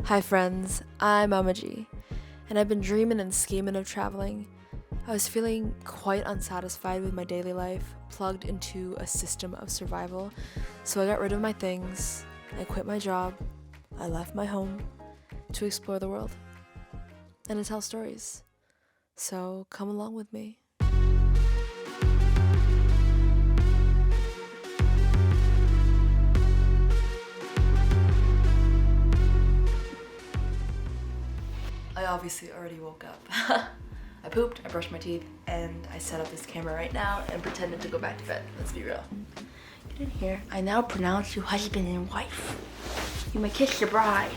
Hi friends, I'm Mama G, and I've been dreaming and scheming of traveling. I was feeling quite unsatisfied with my daily life, plugged into a system of survival, so I got rid of my things, I quit my job, I left my home to explore the world and to tell stories. So come along with me. I obviously already woke up. I pooped, I brushed my teeth, and I set up this camera right now and pretended to go back to bed. Let's be real. Get in here. I now pronounce you husband and wife. You may kiss your bride.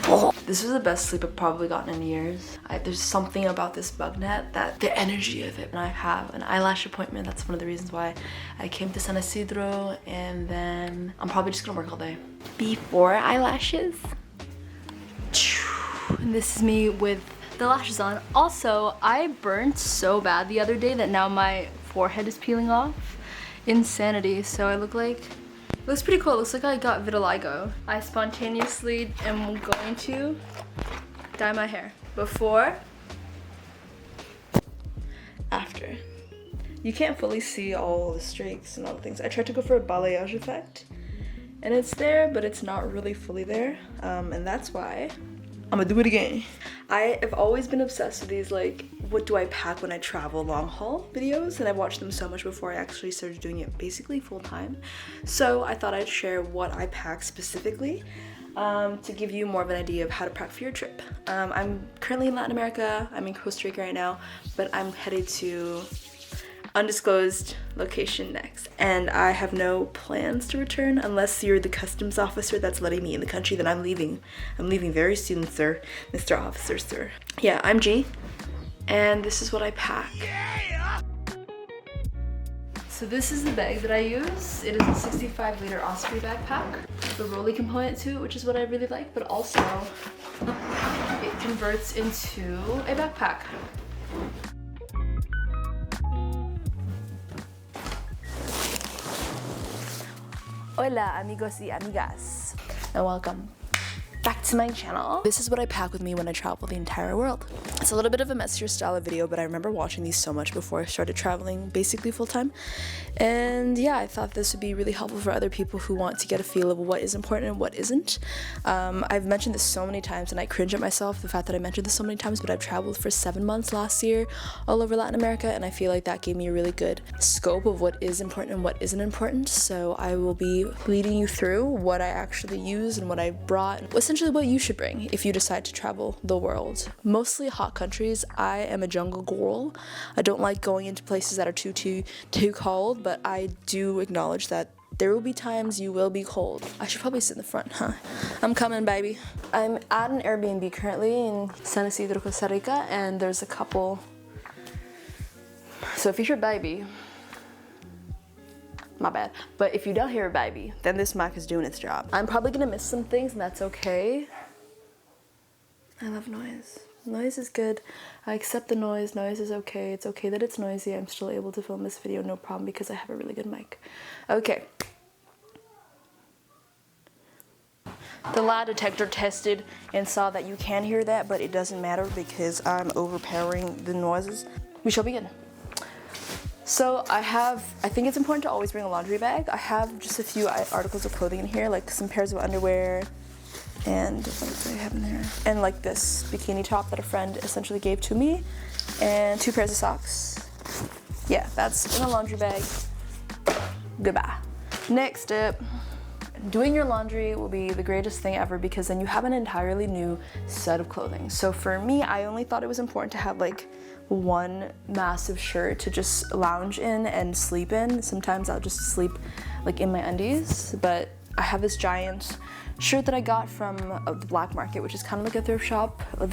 Oh. This was the best sleep I've probably gotten in years. There's something about this bug net, that the energy of it. And I have an eyelash appointment. That's one of the reasons why I came to San Isidro, and then I'm probably just gonna work all day. Before eyelashes. And this is me with the lashes on. Also, I burnt so bad the other day that now my forehead is peeling off. Insanity. So I look like, it looks pretty cool. It looks like I got vitiligo. I spontaneously am going to dye my hair. Before, after. You can't fully see all the streaks and all the things. I tried to go for a balayage effect, and it's there, but it's not really fully there. And that's why I'm gonna do it again. I have always been obsessed with these, like, what do I pack when I travel long haul videos, and I've watched them so much before I actually started doing it basically full time. So I thought I'd share what I pack specifically to give you more of an idea of how to prep for your trip. I'm currently in Latin America. I'm in Costa Rica right now, but I'm headed to undisclosed location next, and I have no plans to return unless you're the customs officer that's letting me in the country. Then I'm leaving very soon, sir. Mr. Officer, sir. Yeah, I'm G, and this is what I pack. So this is the bag that I use. It is a 65-liter Osprey backpack. The rolly component to it, which is what I really like, but also it converts into a backpack. Hola amigos y amigas, and welcome back to my channel. This is what I pack with me when I travel the entire world. It's a little bit of a messier style of video, but I remember watching these so much before I started traveling basically full time. And yeah, I thought this would be really helpful for other people who want to get a feel of what is important and what isn't. I've mentioned this so many times, and I cringe at myself, the fact that I mentioned this so many times, but I've traveled for 7 months last year all over Latin America, and I feel like that gave me a really good scope of what is important and what isn't important. So I will be leading you through what I actually use and what I brought, essentially what you should bring if you decide to travel the world. Mostly hot countries. I am a jungle girl. I don't like going into places that are too cold, but I do acknowledge that there will be times you will be cold. I should probably sit in the front, huh? I'm coming, baby. I'm at an Airbnb currently in San Isidro, Costa Rica, and there's a couple. So if you hear baby, my bad. But if you don't hear a baby, then this mic is doing its job. I'm probably gonna miss some things, and that's okay. I love noise. Noise is good. I accept the noise. Noise is okay. It's okay that it's noisy. I'm still able to film this video, no problem, because I have a really good mic. Okay. The lie detector tested and saw that you can hear that, but it doesn't matter because I'm overpowering the noises. We shall begin. So I think it's important to always bring a laundry bag. I have just a few articles of clothing in here, like some pairs of underwear, and what do I have in there? And like this bikini top that a friend essentially gave to me, and 2 pairs of socks. Yeah, that's in a laundry bag. Goodbye. Next step, doing your laundry will be the greatest thing ever, because then you have an entirely new set of clothing. So for me, I only thought it was important to have like one massive shirt to just lounge in and sleep in. Sometimes I'll just sleep like in my undies, but I have this giant shirt that I got from the black market, which is kind of like a thrift shop, a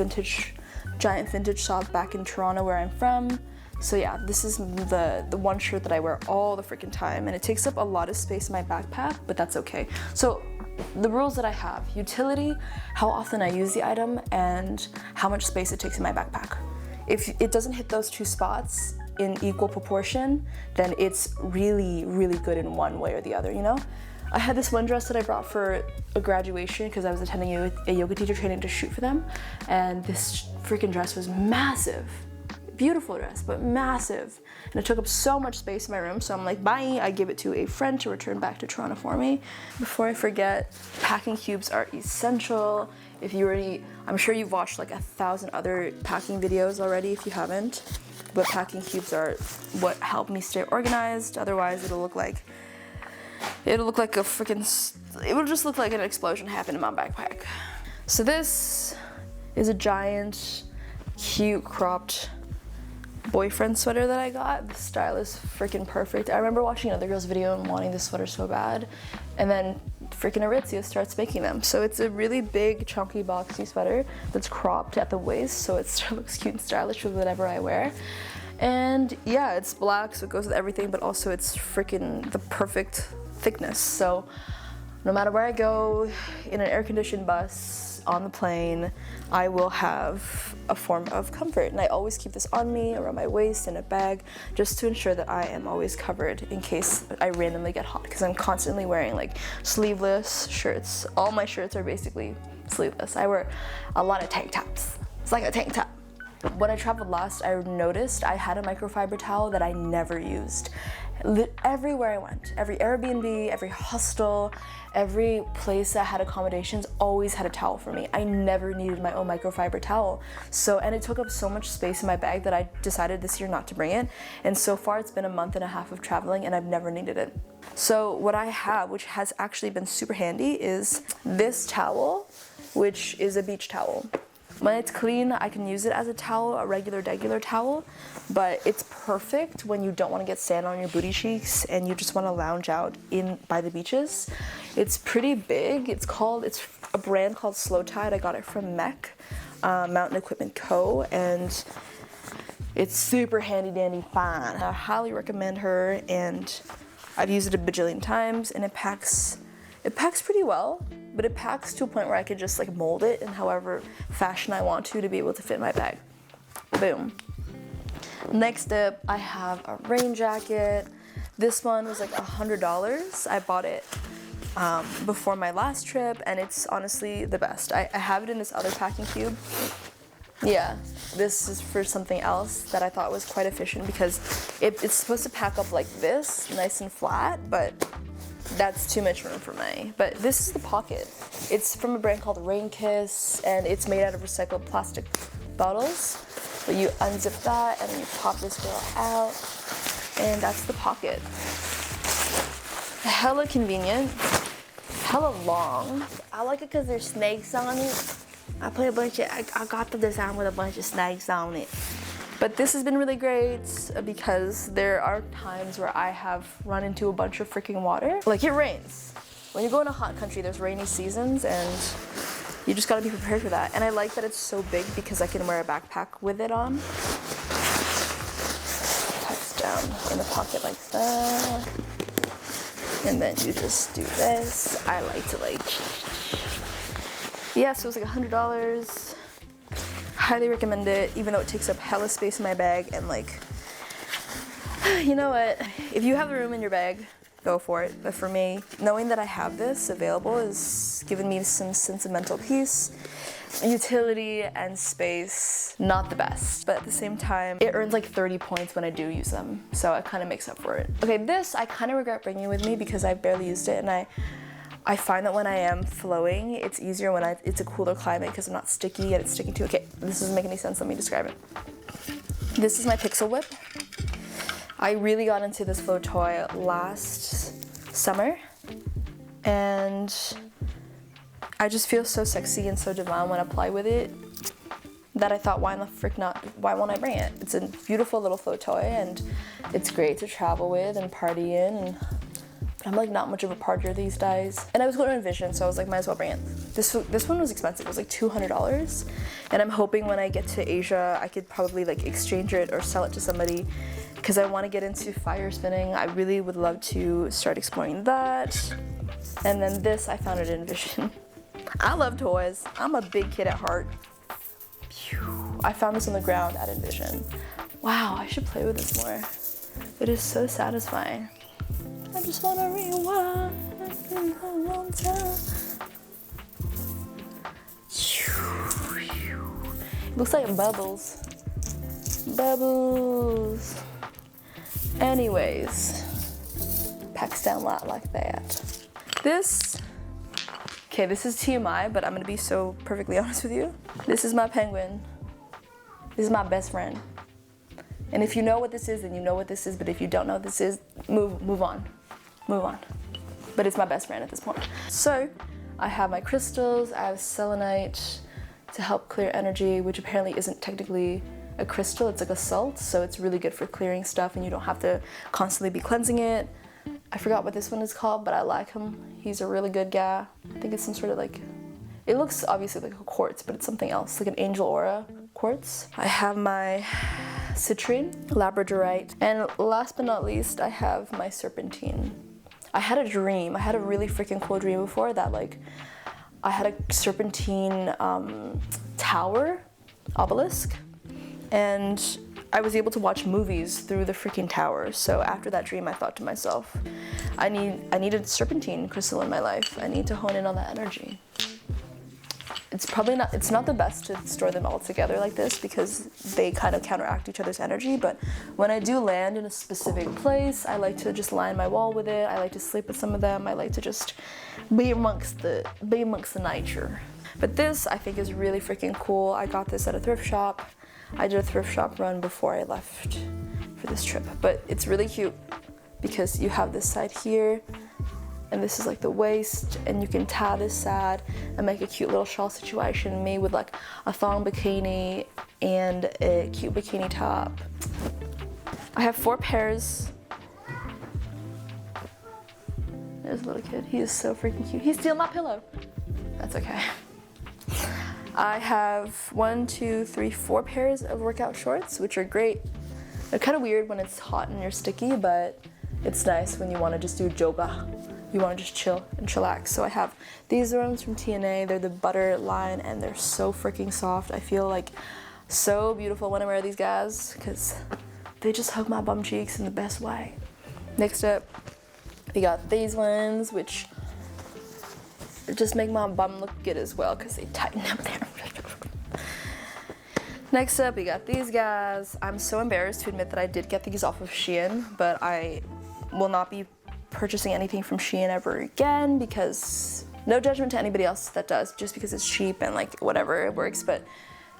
giant vintage shop back in Toronto where I'm from. So yeah, this is the one shirt that I wear all the freaking time, and it takes up a lot of space in my backpack, but that's okay. So the rules that I have: utility, how often I use the item, and how much space it takes in my backpack. If it doesn't hit those 2 spots in equal proportion, then it's really, really good in one way or the other, you know? I had this one dress that I brought for a graduation because I was attending a yoga teacher training to shoot for them, and this freaking dress was massive. Beautiful dress, but massive. And it took up so much space in my room, so I'm like, bye. I give it to a friend to return back to Toronto for me. Before I forget, packing cubes are essential. If you already, I'm sure you've watched like 1,000 other packing videos already if you haven't, but packing cubes are what help me stay organized. Otherwise it'll look like a freaking, it will just look like an explosion happened in my backpack. So this is a giant, cute, cropped boyfriend sweater that I got. The style is freaking perfect. I remember watching another girl's video and wanting this sweater so bad, and then freaking Aritzia starts making them. So it's a really big, chunky, boxy sweater that's cropped at the waist, so it still looks cute and stylish with whatever I wear. And yeah, it's black, so it goes with everything, but also it's freaking the perfect thickness. So no matter where I go, in an air-conditioned bus, on the plane, I will have a form of comfort. And I always keep this on me, around my waist, in a bag, just to ensure that I am always covered in case I randomly get hot, because I'm constantly wearing like sleeveless shirts. All my shirts are basically sleeveless. I wear a lot of tank tops. It's like a tank top. When I traveled last, I noticed I had a microfiber towel that I never used. Everywhere I went, every Airbnb, every hostel, every place that had accommodations always had a towel for me. I never needed my own microfiber towel. And it took up so much space in my bag that I decided this year not to bring it. And so far it's been a month and a half of traveling and I've never needed it. So what I have, which has actually been super handy, is this towel, which is a beach towel. When it's clean, I can use it as a towel, a regular to-go towel, but it's perfect when you don't want to get sand on your booty cheeks and you just want to lounge out by the beaches. It's pretty big. It's a brand called Flowtoys. I got it from MEC, Mountain Equipment Co., and it's super handy dandy fun. I highly recommend her, and I've used it a bajillion times, and it packs pretty well. But it packs to a point where I could just like mold it in however fashion I want to be able to fit in my bag. Boom. Next up, I have a rain jacket. This one was like $100. I bought it before my last trip, and it's honestly the best. I have it in this other packing cube. Yeah, this is for something else that I thought was quite efficient because it's supposed to pack up like this, nice and flat, but that's too much room for me. But this is the pocket. It's from a brand called Rainjacket, and it's made out of recycled plastic bottles. But you unzip that and then you pop this girl out, and that's the pocket. Hella convenient, hella long. I like it because there's snakes on it. I got the design with a bunch of snakes on it. But this has been really great because there are times where I have run into a bunch of freaking water. Like, it rains. When you go in a hot country, there's rainy seasons, and you just gotta be prepared for that. And I like that it's so big because I can wear a backpack with it on. Tucks down in the pocket like that. And then you just do this. I like to yeah, so it was like $100. Highly recommend it, even though it takes up hella space in my bag. And like, you know what? If you have the room in your bag, go for it. But for me, knowing that I have this available is giving me some sentimental peace. Utility and space, not the best, but at the same time, it earns like 30 points when I do use them. So it kind of makes up for it. Okay, this I kind of regret bringing with me because I barely used it, and I find that when I am flowing, it's easier when it's a cooler climate because I'm not sticky and it's sticking to. Okay, this doesn't make any sense. Let me describe it. This is my Pixel Whip. I really got into this flow toy last summer, and I just feel so sexy and so divine when I play with it that I thought, why the frick not? Why won't I bring it? It's a beautiful little flow toy, and it's great to travel with and party in. And I'm like not much of a partier these days. And I was going to Envision, so I was like, might as well bring it. This one was expensive. It was like $200. And I'm hoping when I get to Asia, I could probably like exchange it or sell it to somebody because I want to get into fire spinning. I really would love to start exploring that. And then this, I found it in Envision. I love toys. I'm a big kid at heart. I found this on the ground at Envision. Wow, I should play with this more. It is so satisfying. I just wanna rewind. It looks like bubbles. Bubbles. Anyways, packs down a lot like that. This is TMI, but I'm gonna be so perfectly honest with you. This is my penguin. This is my best friend. And if you know what this is, then you know what this is, but if you don't know what this is, move on. Move on. But it's my best friend at this point. So, I have my crystals, I have selenite to help clear energy, which apparently isn't technically a crystal, it's like a salt, so it's really good for clearing stuff and you don't have to constantly be cleansing it. I forgot what this one is called, but I like him. He's a really good guy. I think it's some sort of like, it looks obviously like a quartz, but it's something else, like an angel aura quartz. I have my citrine, labradorite, and last but not least, I have my serpentine. I had a dream, I had a really freaking cool dream before that, like, I had a serpentine tower, obelisk, and I was able to watch movies through the freaking tower. So after that dream, I thought to myself, I need a serpentine crystal in my life. I need to hone in on that energy. It's not the best to store them all together like this because they kind of counteract each other's energy, but when I do land in a specific place, I like to just line my wall with it. I like to sleep with some of them. I like to just be amongst the nature. But this I think is really freaking cool. I got this at a thrift shop. I did a thrift shop run before I left for this trip, but it's really cute because you have this side here, and this is like the waist, and you can tie this side and make a cute little shawl situation, made with like a thong bikini and a cute bikini top. I have 4 pairs. There's a little kid. He is so freaking cute. He's stealing my pillow. That's okay. I have 4 pairs of workout shorts, which are great. They're kind of weird when it's hot and you're sticky, but it's nice when you want to just do yoga. You want to just chill and chillax. So I have these ones from TNA. They're the butter line, and they're so freaking soft. I feel like so beautiful when I wear these guys because they just hug my bum cheeks in the best way. Next up, we got these ones, which just make my bum look good as well because they tighten up there. Next up, we got these guys. I'm so embarrassed to admit that I did get these off of Shein, but I will not be purchasing anything from Shein ever again because no judgment to anybody else that does, just because it's cheap and like whatever, it works, but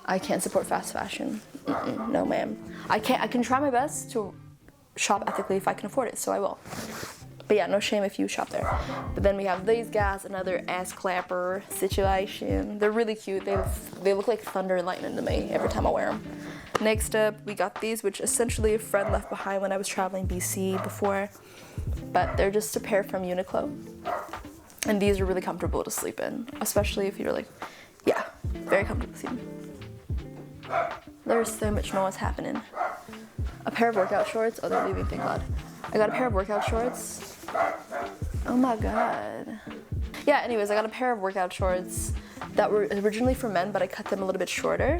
I can't support fast fashion. No ma'am. I can try my best to shop ethically if I can afford it, so I will. But yeah, no shame if you shop there. But then we have these guys, another ass clapper situation. They're really cute. They look like thunder and lightning to me every time I wear them. Next up, we got these, which essentially a friend left behind when I was traveling BC before. But they're just a pair from Uniqlo. And these are really comfortable to sleep in, especially if you're like, yeah, very comfortable sleeping. There's so much noise happening. A pair of workout shorts. Oh, they're leaving, thank God. I got a pair of workout shorts. Oh my God. Yeah, anyways, I got a pair of workout shorts that were originally for men, but I cut them a little bit shorter.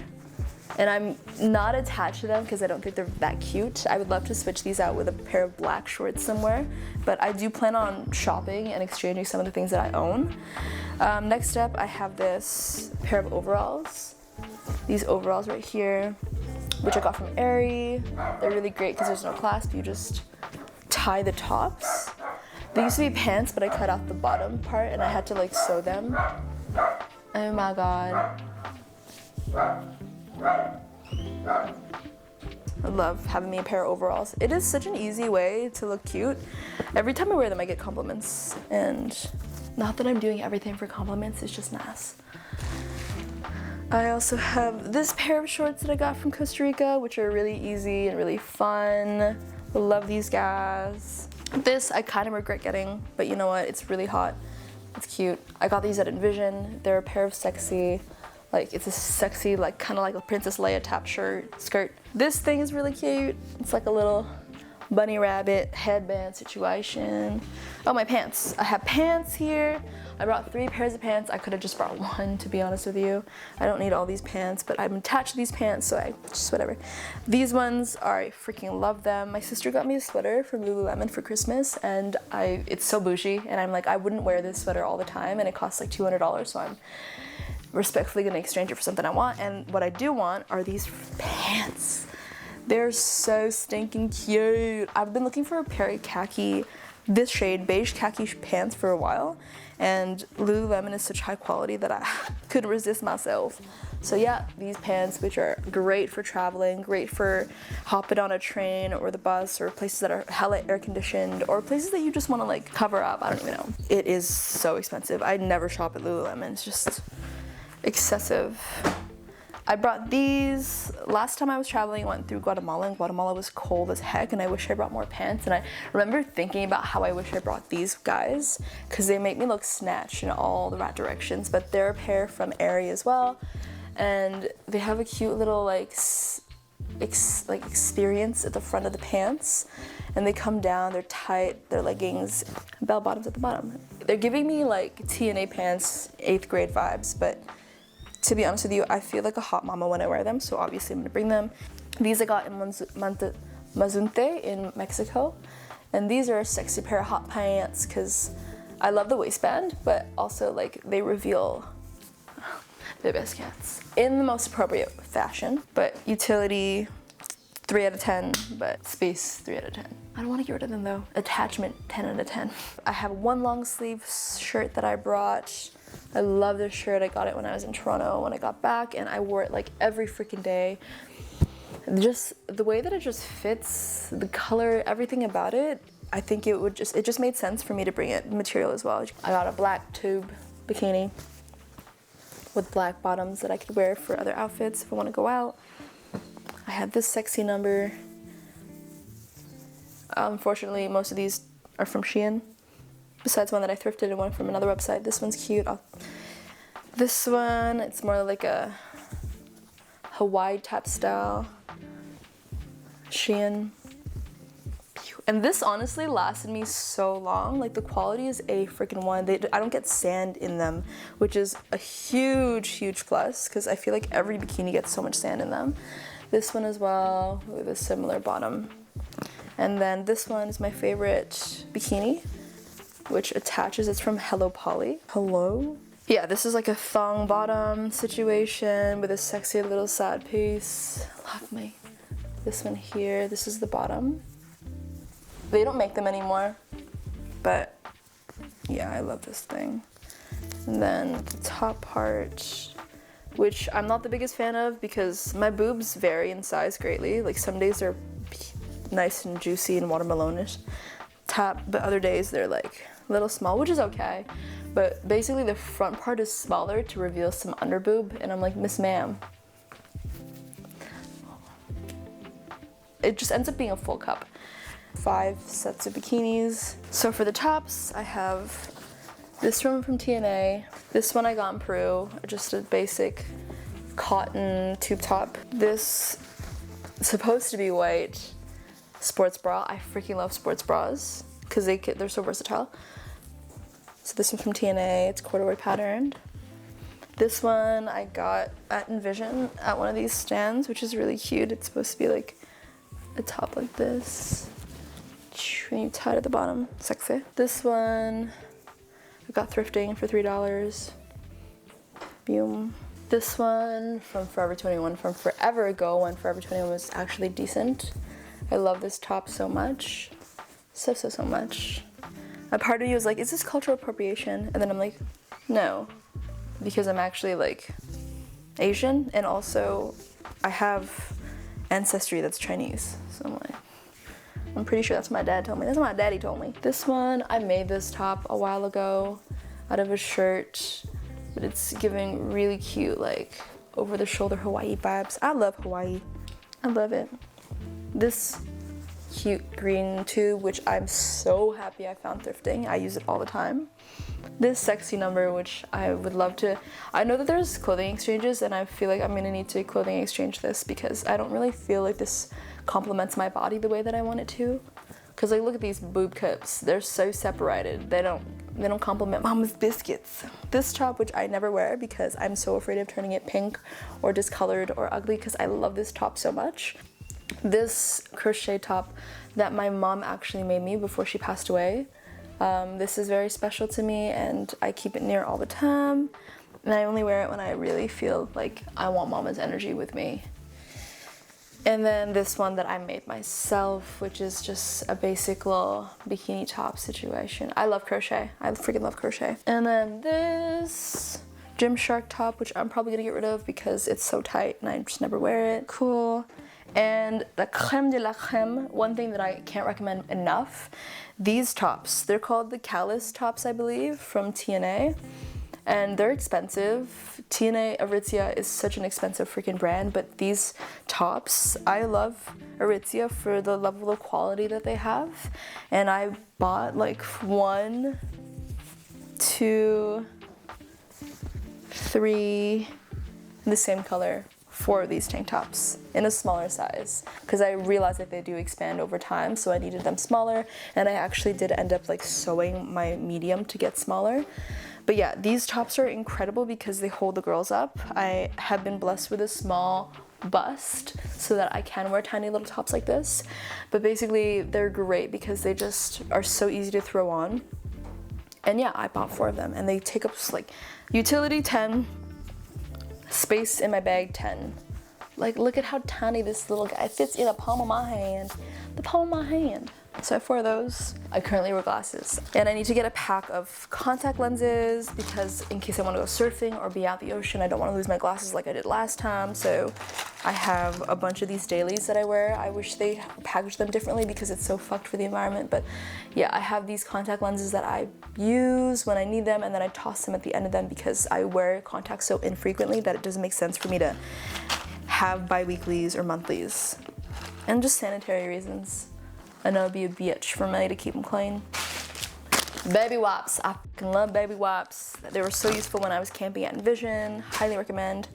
And I'm not attached to them because I don't think they're that cute. I would love to switch these out with a pair of black shorts somewhere, but I do plan on shopping and exchanging some of the things that I own. Next up, I have this pair of overalls. These overalls right here, which I got from Aerie. They're really great because there's no clasp. You just tie the tops. They used to be pants, but I cut out the bottom part and I had to like sew them. Oh my God. I love having me a pair of overalls. It is such an easy way to look cute. Every time I wear them, I get compliments. And not that I'm doing everything for compliments, it's just nice. I also have this pair of shorts that I got from Costa Rica, which are really easy and really fun. I love these guys. This I kind of regret getting, but you know what? It's really hot. It's cute. I got these at Envision. They're a pair of sexy, like it's a sexy, like kind of like a Princess Leia type skirt. This thing is really cute. It's like a little bunny rabbit headband situation. Oh, my pants. I have pants here. I brought 3 pairs of pants. I could have just brought 1, to be honest with you. I don't need all these pants, but I'm attached to these pants, so I just whatever. These ones I freaking love them. My sister got me a sweater from Lululemon for Christmas, and it's so bougie, and I'm like, I wouldn't wear this sweater all the time, and it costs like $200, so I'm respectfully gonna exchange it for something I want. And what I do want are these pants. They're so stinking cute. I've been looking for a pair of khaki, this shade, beige khaki pants for a while, and Lululemon is such high quality that I couldn't resist myself. So yeah, these pants, which are great for traveling, great for hopping on a train or the bus or places that are hella air conditioned or places that you just want to like cover up. I don't even know. It is so expensive. I never shop at Lululemon. It's just excessive. I brought these. Last time I was traveling, I went through Guatemala, and Guatemala was cold as heck, and I wish I brought more pants. And I remember thinking about how I wish I brought these guys, because they make me look snatched in all the right directions. But they're a pair from Aerie as well, and they have a cute little like experience at the front of the pants, and they come down. They're tight. They're leggings, bell bottoms at the bottom. They're giving me like TNA pants 8th grade vibes, but to be honest with you, I feel like a hot mama when I wear them, so obviously I'm gonna bring them. These I got in Mazunte in Mexico, and these are a sexy pair of hot pants because I love the waistband, but also like they reveal the best cats in the most appropriate fashion. But utility, 3 out of 10, but space, 3 out of 10. I don't want to get rid of them though. Attachment, 10 out of 10. I have one long sleeve shirt that I brought. I love this shirt. I got it when I was in Toronto when I got back, and I wore it like every freaking day. Just the way that it just fits, the color, everything about it, I think it just made sense for me to bring it, material as well. I got a black tube bikini with black bottoms that I could wear for other outfits if I want to go out. I have this sexy number. Unfortunately, most of these are from Shein, besides one that I thrifted and one from another website. This one's cute. This one, it's more like a Hawaii type style. Shein. And this honestly lasted me so long. Like the quality is a freaking 1. I don't get sand in them, which is a huge plus, because I feel like every bikini gets so much sand in them. This one as well, with a similar bottom. And then this one is my favorite bikini, which attaches. It's from Hello Polly. Hello? Yeah, this is like a thong bottom situation with a sexy little side piece. Love me. This one here, this is the bottom. They don't make them anymore, but yeah, I love this thing. And then the top part, which I'm not the biggest fan of because my boobs vary in size greatly. Like some days they're nice and juicy and watermelonish top, but other days they're like a little small, which is okay. But basically the front part is smaller to reveal some under boob, and I'm like, Miss Ma'am. It just ends up being a full cup. 5 sets of bikinis. So for the tops, I have this one from TNA. This one I got in Peru, just a basic cotton tube top. This is supposed to be white sports bra. I freaking love sports bras because they're so versatile. So this one from TNA, it's corduroy patterned. This one I got at Envision at one of these stands, which is really cute. It's supposed to be like a top like this. And you tie it at the bottom, sexy. This one I got thrifting for $3. Boom. This one from Forever 21, from forever ago when Forever 21 was actually decent. I love this top so much. So much. A part of me was like, is this cultural appropriation? And then I'm like, no, because I'm actually like Asian, and also I have ancestry that's Chinese. So I'm like, I'm pretty sure that's what my dad told me. That's what my daddy told me. This one, I made this top a while ago out of a shirt, but it's giving really cute, like over the shoulder Hawaii vibes. I love Hawaii. I love it. This cute green tube, which I'm so happy I found thrifting. I use it all the time. This sexy number, which I would love to, I know that there's clothing exchanges, and I feel like I'm gonna need to clothing exchange this because I don't really feel like this complements my body the way that I want it to. Because like, look at these boob cups. They're so separated. They don't complement mama's biscuits. This top, which I never wear because I'm so afraid of turning it pink or discolored or ugly, because I love this top so much. This crochet top that my mom actually made me before she passed away. This is very special to me, and I keep it near all the time. And I only wear it when I really feel like I want mama's energy with me. And then this one that I made myself, which is just a basic little bikini top situation. I love crochet. I freaking love crochet. And then this Gymshark top, which I'm probably gonna get rid of because it's so tight and I just never wear it. Cool. And the creme de la creme, one thing that I can't recommend enough, these tops. They're called the Callus tops, I believe, from TNA. And they're expensive. TNA Aritzia is such an expensive freaking brand, but these tops, I love Aritzia for the level of quality that they have. And I bought like 1, 2, 3 in the same color, 4 of these tank tops in a smaller size, because I realized that they do expand over time, so I needed them smaller, and I actually did end up like sewing my medium to get smaller. But yeah, these tops are incredible because they hold the girls up. I have been blessed with a small bust so that I can wear tiny little tops like this. But basically, they're great because they just are so easy to throw on. And yeah, I bought 4 of them, and they take up like utility 10, space in my bag 10. Like, look at how tiny this little guy fits in the palm of my hand. The palm of my hand. So I have 4 of those. I currently wear glasses. And I need to get a pack of contact lenses because in case I want to go surfing or be out the ocean, I don't want to lose my glasses like I did last time. So I have a bunch of these dailies that I wear. I wish they packaged them differently because it's so fucked for the environment. But yeah, I have these contact lenses that I use when I need them, and then I toss them at the end of them because I wear contacts so infrequently that it doesn't make sense for me to have bi-weeklies or monthlies. And just sanitary reasons. I know it'd be a bitch for me to keep them clean. Baby wipes. I fucking love baby wipes. They were so useful when I was camping at Envision. Highly recommend.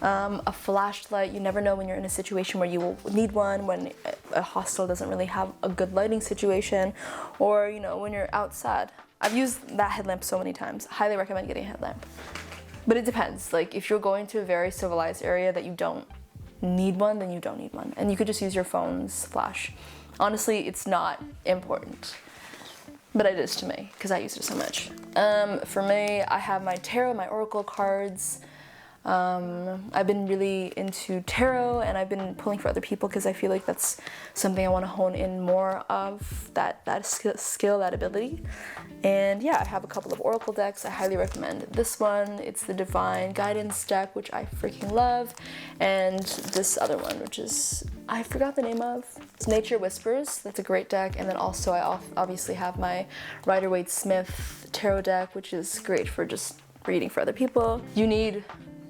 A flashlight. You never know when you're in a situation where you will need one, when a hostel doesn't really have a good lighting situation, or you know, when you're outside. I've used that headlamp so many times. Highly recommend getting a headlamp. But it depends. Like, if you're going to a very civilized area that you don't need one, then you don't need one. And you could just use your phone's flash. Honestly, it's not important, but it is to me because I use it so much. For me, I have my tarot, my oracle cards. I've been really into tarot, and I've been pulling for other people because I feel like that's something I want to hone in more of, that skill, that ability. And yeah, I have a couple of oracle decks. I highly recommend this one. It's the Divine Guidance deck, which I freaking love, and this other one, which is, I forgot the name of. It's Nature Whispers. That's a great deck. And then also I obviously have my Rider-Waite-Smith tarot deck, which is great for just reading for other people. You need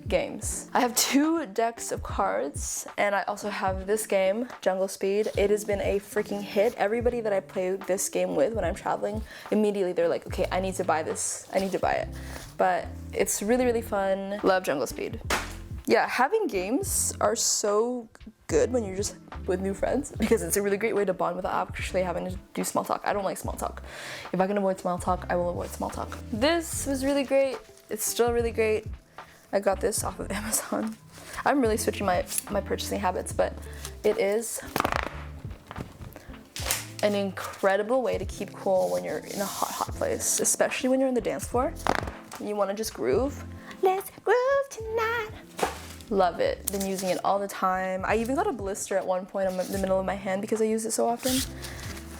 games. I have 2 decks of cards, and I also have this game, Jungle Speed. It has been a freaking hit. Everybody that I play this game with when I'm traveling, immediately they're like, okay, I need to buy this. I need to buy it. But it's really, really fun. Love Jungle Speed. Yeah, having games are so good when you're just with new friends because it's a really great way to bond without actually having to do small talk. I don't like small talk. If I can avoid small talk, I will avoid small talk. This was really great. It's still really great. I got this off of Amazon. I'm really switching my purchasing habits, but it is an incredible way to keep cool when you're in a hot place, especially when you're on the dance floor and you want to just groove. Let's groove tonight. Love it. Been using it all the time. I even got a blister at one point in the middle of my hand because I use it so often.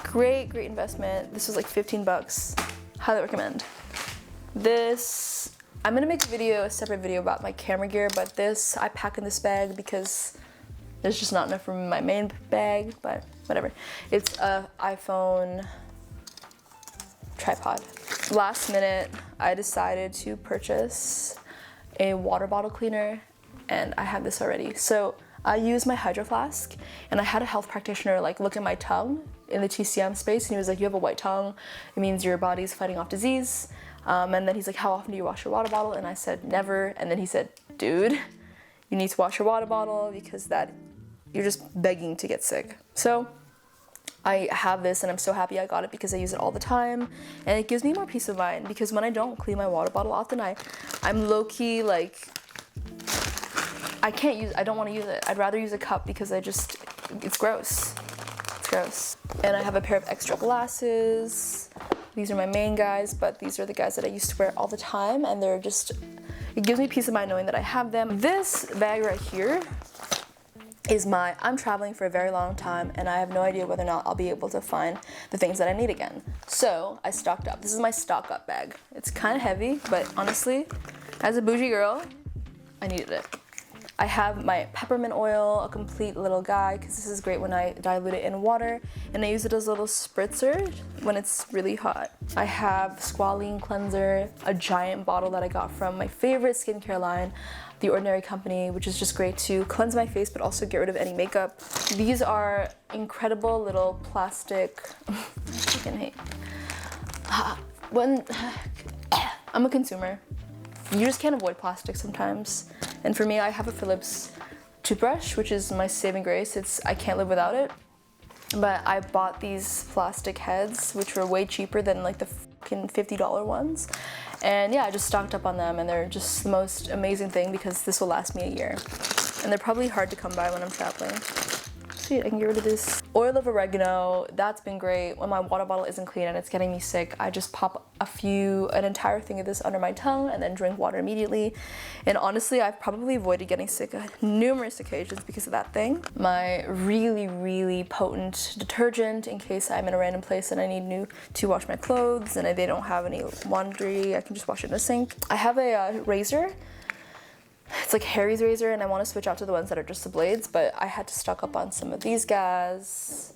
Great investment. This was like 15 bucks. Highly recommend. This, I'm gonna make a separate video about my camera gear, but this I pack in this bag because there's just not enough room in my main bag, but whatever. It's a iPhone tripod. Last minute, I decided to purchase a water bottle cleaner, and I have this already. So I use my Hydro Flask, and I had a health practitioner like look at my tongue in the TCM space, and he was like, you have a white tongue, it means your body's fighting off disease. And then he's like, how often do you wash your water bottle? And I said, never. And then he said, dude, you need to wash your water bottle because you're just begging to get sick. So I have this and I'm so happy I got it because I use it all the time, and it gives me more peace of mind because when I don't clean my water bottle often, I'm low-key like, I don't want to use it. I'd rather use a cup because it's gross. It's gross. And I have a pair of extra glasses. These are my main guys, but these are the guys that I used to wear all the time, and they're just, it gives me peace of mind knowing that I have them. This bag right here is I'm traveling for a very long time and I have no idea whether or not I'll be able to find the things that I need again. So I stocked up. This is my stock up bag. It's kind of heavy, but honestly, as a bougie girl, I needed it. I have my peppermint oil, a complete little guy, because this is great when I dilute it in water, and I use it as a little spritzer when it's really hot. I have squalene cleanser, a giant bottle that I got from my favorite skincare line, The Ordinary Company, which is just great to cleanse my face but also get rid of any makeup. These are incredible little plastic, I fucking hate. I'm a consumer. You just can't avoid plastic sometimes. And for me, I have a Philips toothbrush, which is my saving grace. I can't live without it. But I bought these plastic heads, which were way cheaper than like the fucking $50 ones. And yeah, I just stocked up on them, and they're just the most amazing thing because this will last me a year. And they're probably hard to come by when I'm traveling. Sweet, I can get rid of this. Oil of oregano, that's been great. When my water bottle isn't clean and it's getting me sick, I just pop an entire thing of this under my tongue and then drink water immediately. And honestly, I've probably avoided getting sick on numerous occasions because of that thing. My really, really potent detergent in case I'm in a random place and I need to wash my clothes and they don't have any laundry, I can just wash it in the sink. I have a razor. It's like Harry's razor, and I want to switch out to the ones that are just the blades, but I had to stock up on some of these guys.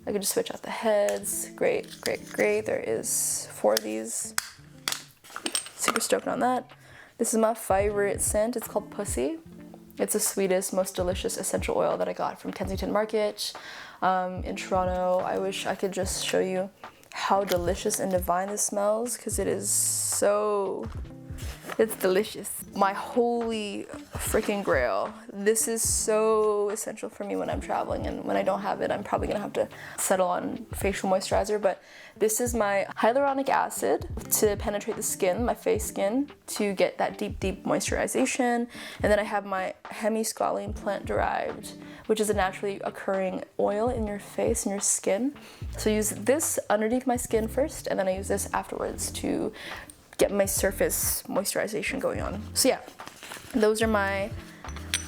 I could just switch out the heads. Great, great, great. There is 4 of these. Super stoked on that. This is my favorite scent. It's called Pussy. It's the sweetest, most delicious essential oil that I got from Kensington Market in Toronto. I wish I could just show you how delicious and divine this smells, because it's delicious. My holy freaking grail. This is so essential for me when I'm traveling, and when I don't have it, I'm probably gonna have to settle on facial moisturizer, but this is my hyaluronic acid to penetrate the skin, my face skin, to get that deep, deep moisturization. And then I have my hemisqualene plant-derived, which is a naturally occurring oil in your face and your skin. So I use this underneath my skin first, and then I use this afterwards to get my surface moisturization going on. So yeah, those are my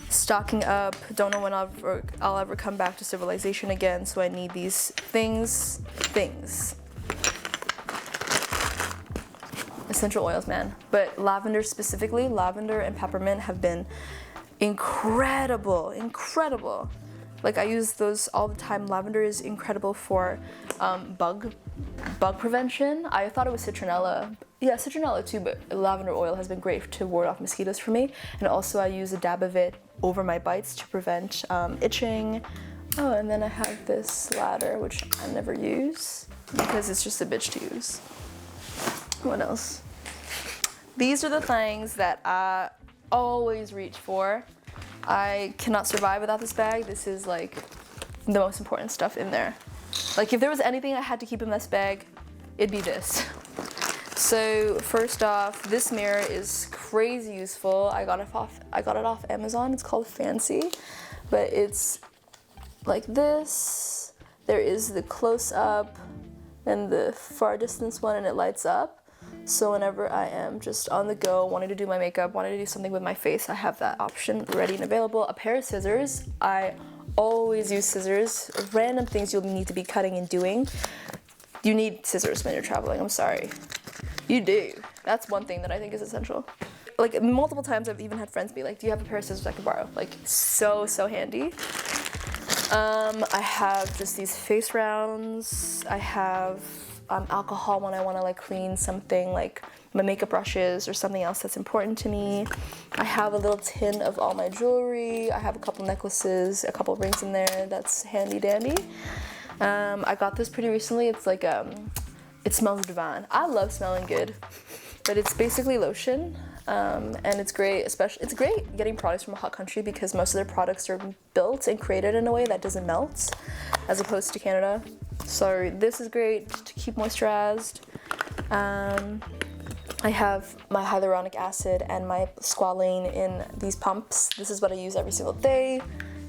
stocking up. Don't know when I'll ever come back to civilization again, so I need these things. Essential oils, man. But lavender specifically, lavender and peppermint have been incredible. Like, I use those all the time. Lavender is incredible for bug prevention. I thought it was citronella. Yeah, citronella too, but lavender oil has been great to ward off mosquitoes for me. And also I use a dab of it over my bites to prevent itching. Oh, and then I have this ladder, which I never use because it's just a bitch to use. What else? These are the things that I always reach for. I cannot survive without this bag. This is like the most important stuff in there. Like, if there was anything I had to keep in this bag, it'd be this. So first off, this mirror is crazy useful. I got it off Amazon. It's called Fancy, but it's like this. There is the close up and the far distance one, and it lights up. So whenever I am just on the go, wanting to do my makeup, wanting to do something with my face, I have that option ready and available. A pair of scissors. I always use scissors. Random things you'll need to be cutting and doing. You need scissors when you're traveling, I'm sorry. You do. That's one thing that I think is essential. Like, multiple times I've even had friends be like, do you have a pair of scissors I can borrow? Like, so handy. I have just these face rounds. I have alcohol when I want to like clean something, like my makeup brushes or something else that's important to me. I have a little tin of all my jewelry. I have a couple necklaces, a couple rings in there. That's handy dandy. I got this pretty recently. It's like it smells divine. I love smelling good, but it's basically lotion, and it's great. It's great getting products from a hot country because most of their products are built and created in a way that doesn't melt, as opposed to Canada. So this is great to keep moisturized. I have my hyaluronic acid and my squalane in these pumps. This is what I use every single day.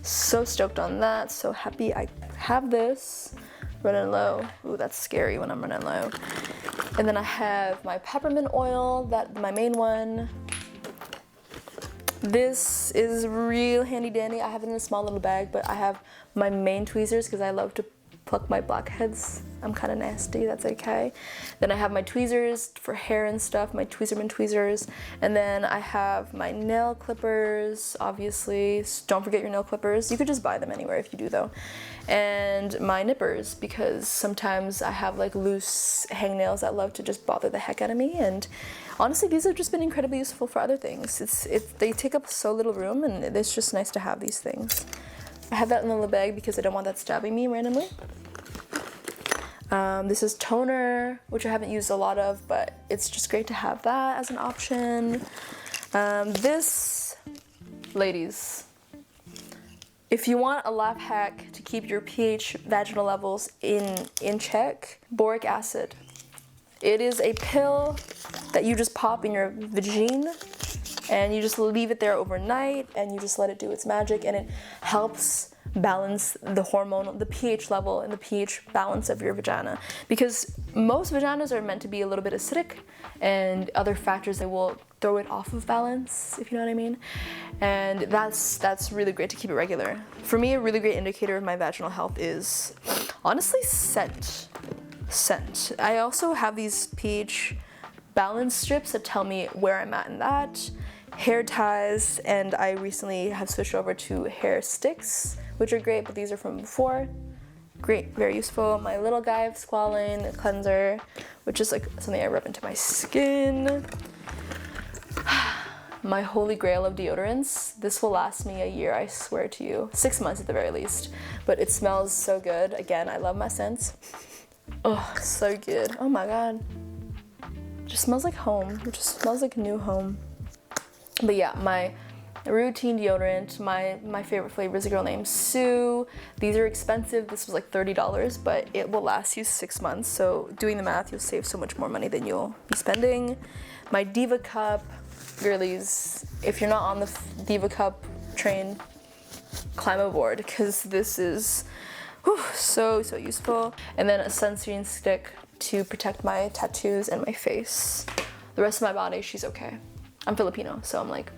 So stoked on that, so happy I have this. Running low. Ooh, that's scary when I'm running low. And then I have my peppermint oil, my main one. This is real handy dandy. I have it in a small little bag, but I have my main tweezers because I love to pluck my blackheads. I'm kind of nasty, that's okay. Then I have my tweezers for hair and stuff, my Tweezerman tweezers. And then I have my nail clippers, obviously. Don't forget your nail clippers. You could just buy them anywhere if you do though. And my nippers, because sometimes I have like loose hangnails that love to just bother the heck out of me. And honestly, these have just been incredibly useful for other things. They take up so little room, and it's just nice to have these things. I have that in a little bag because I don't want that stabbing me randomly. This is toner, which I haven't used a lot of, but it's just great to have that as an option. This, ladies, if you want a life hack to keep your pH vaginal levels in check, boric acid. It is a pill that you just pop in your vagina, and you just leave it there overnight, and you just let it do its magic, and it helps balance the hormonal, the pH level and the pH balance of your vagina. Because most vaginas are meant to be a little bit acidic, and other factors that will throw it off of balance, if you know what I mean. And that's really great to keep it regular. For me, a really great indicator of my vaginal health is honestly scent. I also have these pH balance strips that tell me where I'm at in that. Hair ties, and I recently have switched over to hair sticks, which are great, but these are from before. Great, very useful. My little guy of squalane cleanser, which is like something I rub into my skin. My holy grail of deodorants. This will last me a year, I swear to you. 6 months at the very least, but it smells so good. Again, I love my scents. Oh, so good. Oh my God. It just smells like home. It just smells like a new home. But yeah, my routine deodorant, my favorite flavor is a girl named Sue. These are expensive. This was like $30, but it will last you 6 months. So doing the math, you'll save so much more money than you'll be spending. My Diva Cup, girlies, if you're not on the Diva Cup train, climb aboard, because this is so useful. And then a sunscreen stick to protect my tattoos and my face. The rest of my body, she's okay. I'm Filipino, so I'm like,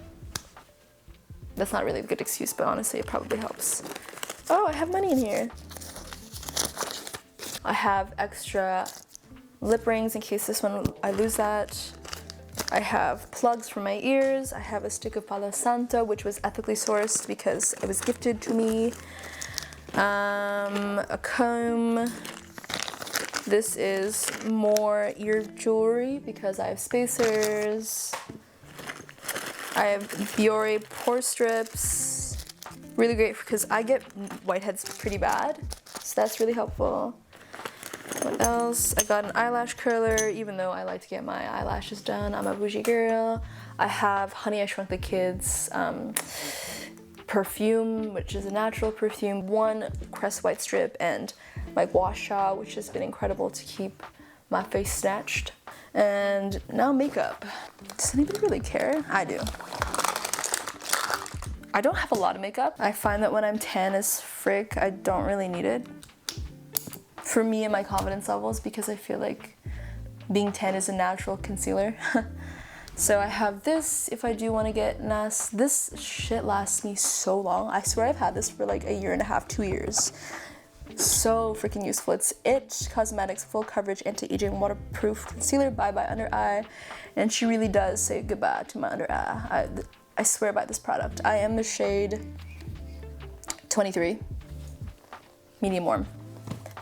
that's not really a good excuse, but honestly, it probably helps. Oh, I have money in here. I have extra lip rings in case this one, I lose that. I have plugs for my ears. I have a stick of Palo Santo, which was ethically sourced because it was gifted to me. A comb. This is more ear jewelry because I have spacers. I have Biore pore strips. Really great because I get whiteheads pretty bad, so that's really helpful. What else? I got an eyelash curler, even though I like to get my eyelashes done. I'm a bougie girl. I have Honey, I Shrunk the Kids perfume, which is a natural perfume. One Crest White strip and my gua sha, which has been incredible to keep my face snatched. And now makeup. Does anybody really care? I do. I don't have a lot of makeup. I find that when I'm tan as frick, I don't really need it. For me and my confidence levels, because I feel like being tan is a natural concealer. So I have this if I do want to get nasty. This shit lasts me so long. I swear I've had this for like 1.5 years, 2 years. So freaking useful. It's It Cosmetics Full Coverage Anti-Aging Waterproof Concealer by Under Eye. And she really does say goodbye to my under eye. I swear by this product. I am the shade 23, medium warm.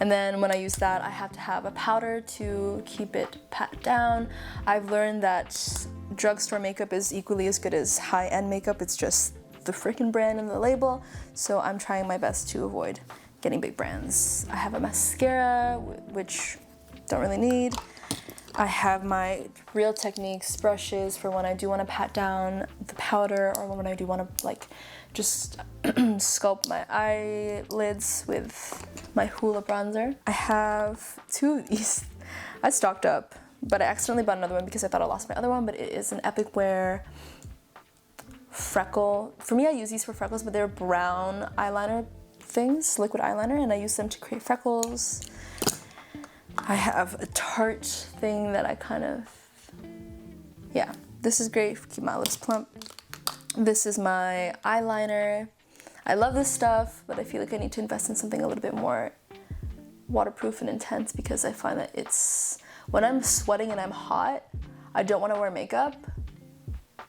And then when I use that, I have to have a powder to keep it pat down. I've learned that drugstore makeup is equally as good as high-end makeup. It's just the freaking brand and the label. So I'm trying my best to avoid getting big brands. I have a mascara, which don't really need. I have my Real Techniques brushes for when I do want to pat down the powder or when I do want to like just sculpt my eyelids with my Hoola bronzer. I have 2 of these. I stocked up, but I accidentally bought another one because I thought I lost my other one, but it is an Epic Wear freckle. For me, I use these for freckles, but they're brown eyeliner things, liquid eyeliner, and I use them to create freckles. I have a Tarte thing that I kind of, yeah, this is great for keep my lips plump. This is my eyeliner. I love this stuff, but I feel like I need to invest in something a little bit more waterproof and intense because I find that it's, when I'm sweating and I'm hot, I don't want to wear makeup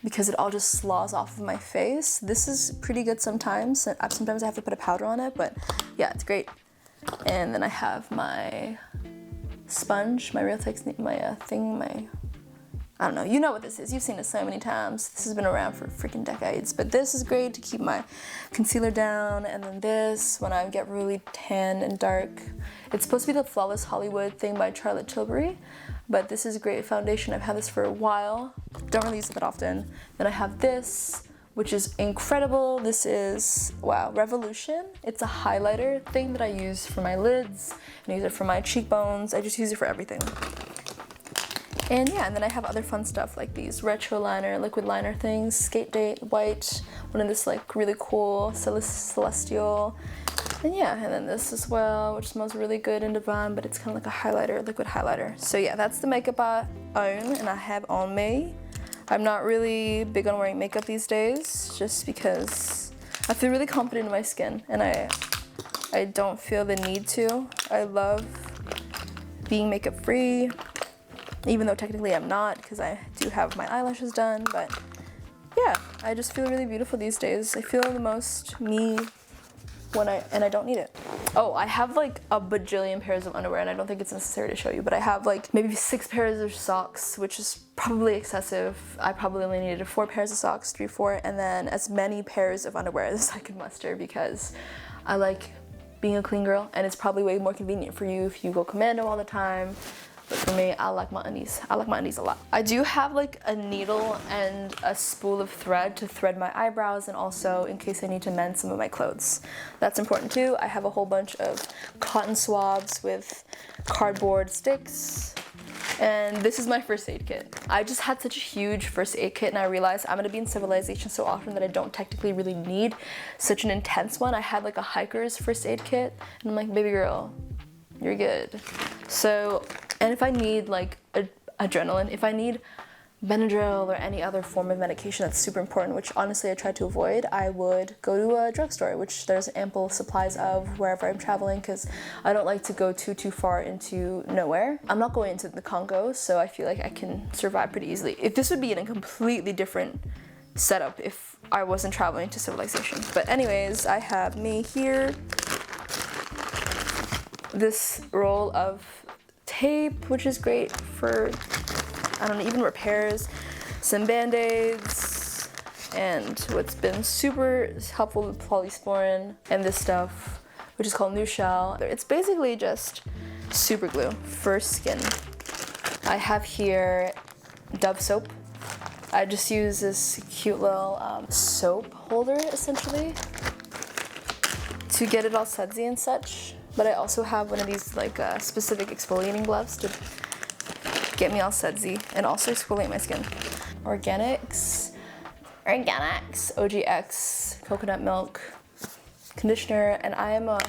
because it all just slows off of my face. This is pretty good sometimes. Sometimes I have to put a powder on it, but yeah, it's great. And then I have my sponge, my Real Techniques, my I don't know, you know what this is. You've seen it so many times. This has been around for freaking decades, but this is great to keep my concealer down. And then this, when I get really tan and dark, it's supposed to be the Flawless Hollywood thing by Charlotte Tilbury, but this is a great foundation. I've had this for a while. Don't really use it that often. Then I have this, which is incredible. This is, wow, Revolution. It's a highlighter thing that I use for my lids, and I use it for my cheekbones. I just use it for everything. And yeah, and then I have other fun stuff like these retro liner, liquid liner things, Skate Date, white, one of this like really cool Celestial. And yeah, and then this as well, which smells really good and divine, but it's kind of like a highlighter, liquid highlighter. So yeah, that's the makeup I own and I have on me. I'm not really big on wearing makeup these days, just because I feel really confident in my skin and I don't feel the need to. I love being makeup free, even though technically I'm not because I do have my eyelashes done, but yeah, I just feel really beautiful these days. I feel the most me and I don't need it. Oh, I have like a bajillion pairs of underwear and I don't think it's necessary to show you, but I have like maybe 6 pairs of socks, which is probably excessive. I probably only needed 4 pairs of socks, 3, 4, and then as many pairs of underwear as I could muster because I like being a clean girl and it's probably way more convenient for you if you go commando all the time. But for me, I like my undies. I like my undies a lot. I do have like a needle and a spool of thread to thread my eyebrows and also in case I need to mend some of my clothes. That's important too. I have a whole bunch of cotton swabs with cardboard sticks. And this is my first aid kit. I just had such a huge first aid kit and I realized I'm gonna be in civilization so often that I don't technically really need such an intense one. I had like a hiker's first aid kit and I'm like, baby girl, you're good. So, and if I need like adrenaline, if I need Benadryl or any other form of medication that's super important, which honestly I try to avoid, I would go to a drugstore, which there's ample supplies of wherever I'm traveling because I don't like to go too far into nowhere. I'm not going into the Congo, so I feel like I can survive pretty easily. If this would be in a completely different setup if I wasn't traveling to civilization. But anyways, I have me here, this roll of tape, which is great for, I don't know, even repairs, some band-aids, and what's been super helpful with polysporin, and this stuff, which is called New Shell. It's basically just super glue for skin. I have here Dove soap. I just use this cute little soap holder, essentially, to get it all sudsy and such. But I also have one of these like specific exfoliating gloves to get me all sudsy and also exfoliate my skin. Organics, OGX, coconut milk, conditioner, and I am a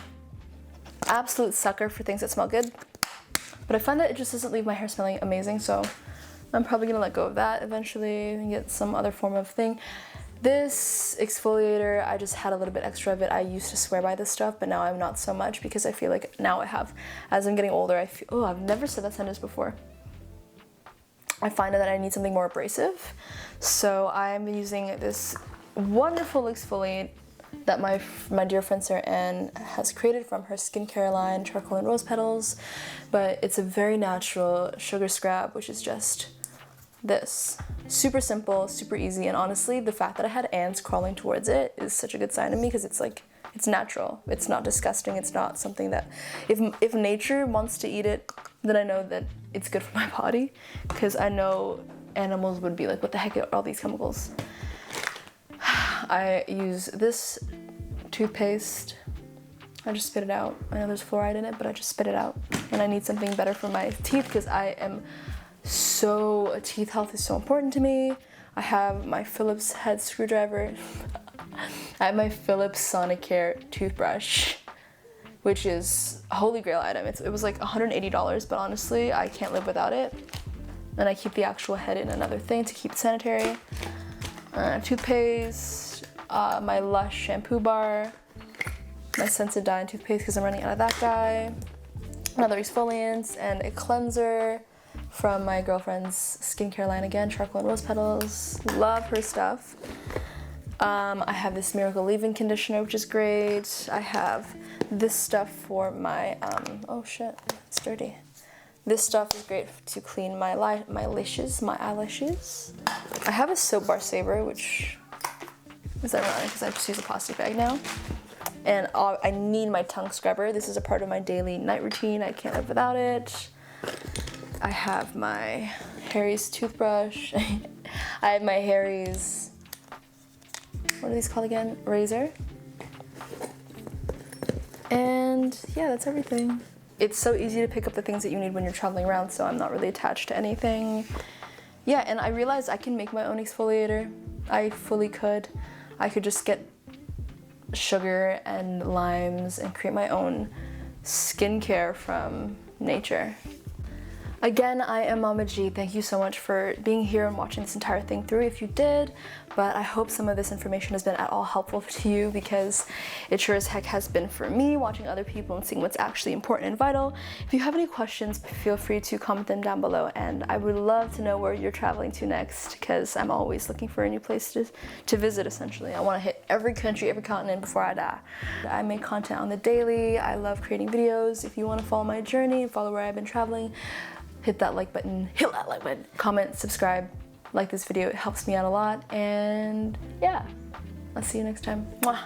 absolute sucker for things that smell good. But I find that it just doesn't leave my hair smelling amazing, so I'm probably gonna let go of that eventually and get some other form of thing. This exfoliator, I just had a little bit extra of it. I used to swear by this stuff, but now I'm not so much because I feel like now I have, as I'm getting older, I feel, oh, I've never said that sentence before. I find that I need something more abrasive. So I'm using this wonderful exfoliant that my dear friend Sarah Ann has created from her skincare line, Charcoal and Rose Petals. But it's a very natural sugar scrub, which is just this. Super simple, super easy, and honestly, the fact that I had ants crawling towards it is such a good sign to me because it's like It's natural. It's not disgusting. It's not something that, if nature wants to eat it, then I know that it's good for my body, because I know animals would be like, what the heck are all these chemicals? I use this toothpaste. I just spit it out. I know there's fluoride in it, but I just spit it out. And I need something better for my teeth, because teeth health is so important to me. I have my Phillips head screwdriver. I have my Philips Sonicare toothbrush, which is a holy grail item. It was like $180, but honestly, I can't live without it. And I keep the actual head in another thing to keep it sanitary. Toothpaste, my Lush shampoo bar, my Sensodyne toothpaste because I'm running out of that guy, another exfoliants, and a cleanser from my girlfriend's skincare line again, charcoal and rose petals. Love her stuff. I have this Miracle Leave-In Conditioner, which is great. I have this stuff for my, oh shit, it's dirty. This stuff is great to clean my eyelashes. I have a soap bar saver, which is ironic because I just use a plastic bag now. And I need my tongue scrubber. This is a part of my daily night routine. I can't live without it. I have my Harry's toothbrush. I have my Harry's, what are these called again? Razor. And yeah, that's everything. It's so easy to pick up the things that you need when you're traveling around, so I'm not really attached to anything. Yeah, and I realized I can make my own exfoliator. I fully could. I could just get sugar and limes and create my own skincare from nature. Again, I am Mama G. Thank you so much for being here and watching this entire thing through if you did, but I hope some of this information has been at all helpful to you, because it sure as heck has been for me, watching other people and seeing what's actually important and vital. If you have any questions, feel free to comment them down below, and I would love to know where you're traveling to next, because I'm always looking for a new place to visit, essentially. I want to hit every country, every continent before I die. I make content on the daily. I love creating videos. If you want to follow my journey and follow where I've been traveling, hit that like button, comment, subscribe, like this video. It helps me out a lot, and yeah, I'll see you next time. Mwah.